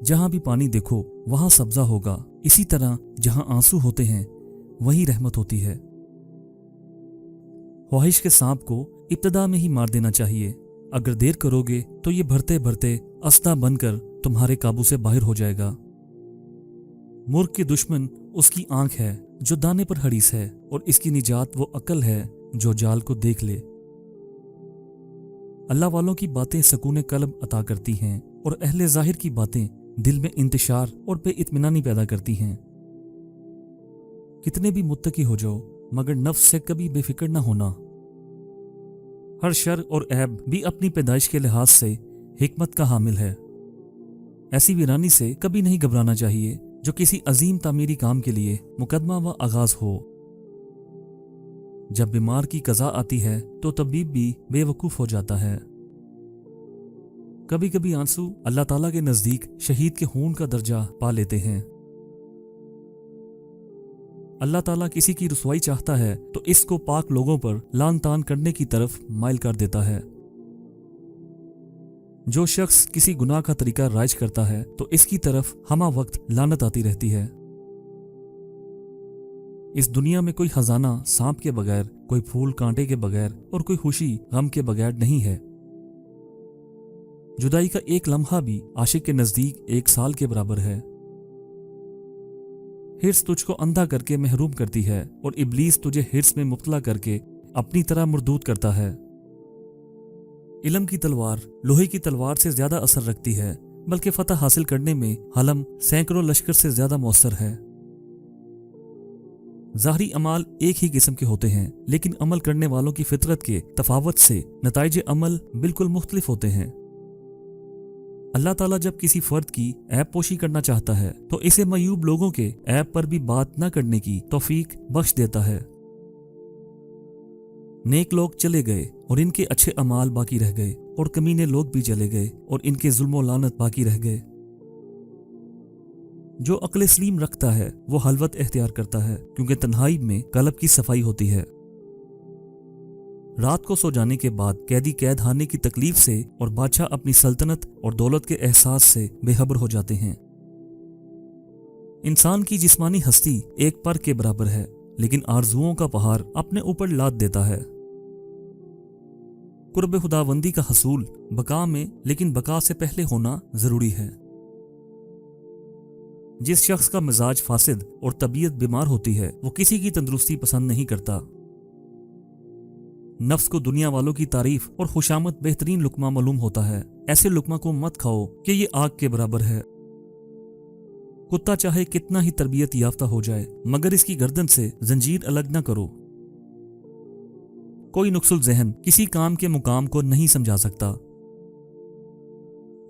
जहां भी पानी देखो वहां सब्जा होगा। इसी तरह जहां आंसू होते हैं वहीं रहमत होती है। ख्वाहिश के सांप को इब्तिदा में ही मार देना चाहिए। अगर देर करोगे तो ये भरते भरते अस्ता बनकर तुम्हारे काबू से बाहर हो जाएगा। मूर्ख की दुश्मन उसकी आंख है जो दाने पर हरीस है, और इसकी निजात वो अकल है जो जाल को देख ले। अल्लाह वालों की बातें सकून कल्ब अता करती हैं, और अहले जाहिर की बातें दिल में इंतशार और बेइत्मीनानी पैदा करती हैं। कितने भी मुत्तकी हो जाओ, मगर नफ्स से कभी बेफिक्र न होना। हर शर और ऐब भी अपनी पैदाइश के लिहाज से हिकमत का हामिल है। ऐसी वीरानी से कभी नहीं घबराना चाहिए जो किसी अजीम तामीरी काम के लिए मुकदमा व आगाज हो। जब बीमार की कज़ा आती है तो तबीब भी बेवकूफ हो जाता है। कभी कभी आंसू अल्लाह ताला के नजदीक शहीद के खून का दर्जा पा लेते हैं। अल्लाह ताला किसी की रुसवाई चाहता है तो इसको पाक लोगों पर लान तान करने की तरफ माइल कर देता है। जो शख्स किसी गुनाह का तरीका राइज करता है तो इसकी तरफ हमा वक्त लानत आती रहती है। इस दुनिया में कोई खजाना सांप के बगैर, कोई फूल कांटे के बगैर और कोई खुशी गम के बगैर नहीं है। जुदाई का एक लम्हा भी आशिक के नजदीक 1 साल के बराबर है। हिर्स तुझको अंधा करके महरूम करती है, और इब्लीस तुझे हिर्स में मुब्तला करके अपनी तरह मरदूद करता है। इल्म की तलवार लोहे की तलवार से ज्यादा असर रखती है, बल्कि फतह हासिल करने में हलम सैकड़ों लश्कर से ज्यादा मौसर है। ज़ाहरी अमाल एक ही किस्म के होते हैं, लेकिन अमल करने वालों की फितरत के तफावत से नताइज अमल बिल्कुल मुख्तलिफ होते हैं। अल्लाह ताला जब किसी फर्द की ऐब पोशी करना चाहता है तो इसे मयूब लोगों के ऐब पर भी बात न करने की तौफीक बख्श देता है। नेक लोग चले गए और इनके अच्छे अमाल बाकी रह गए, और कमीने लोग भी चले गए और इनके जुल्म लानत बाकी रह गए। जो अक्ल सलीम रखता है वो हलवत एख्तियार करता है, क्योंकि तन्हाई में कल्ब की सफाई होती है। रात को सो जाने के बाद कैदी कैद हारने की तकलीफ से और बादशाह अपनी सल्तनत और दौलत के एहसास से बेखबर हो जाते हैं। इंसान की जिस्मानी हस्ती एक पर के बराबर है, लेकिन आरजुओं का पहाड़ अपने ऊपर लाद देता है। कुर्ब खुदाबंदी का हसूल बका में, लेकिन बका से पहले होना जरूरी है। जिस शख्स का मिजाज फासिद और तबीयत बीमार होती है वो किसी की तंदुरुस्ती पसंद नहीं करता। नफ्स को दुनिया वालों की तारीफ और खुशामद बेहतरीन लुकमा मालूम होता है। ऐसे लुकमा को मत खाओ कि ये आग के बराबर है। कुत्ता चाहे कितना ही तरबियत याफ्ता हो जाए, मगर इसकी गर्दन से जंजीर अलग न करो। कोई नुक्सल ज़हन किसी काम के मुकाम को नहीं समझा सकता।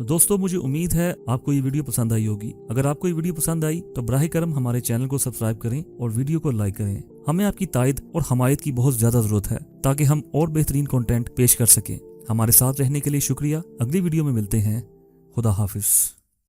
दोस्तों, मुझे उम्मीद है आपको ये वीडियो पसंद आई होगी। अगर आपको ये वीडियो पसंद आई तो बराह करम हमारे चैनल को सब्सक्राइब करें और वीडियो को लाइक करें। हमें आपकी तायद और हमायत की बहुत ज्यादा जरूरत है ताकि हम और बेहतरीन कंटेंट पेश कर सकें। हमारे साथ रहने के लिए शुक्रिया। अगली वीडियो में मिलते हैं। खुदा हाफिज।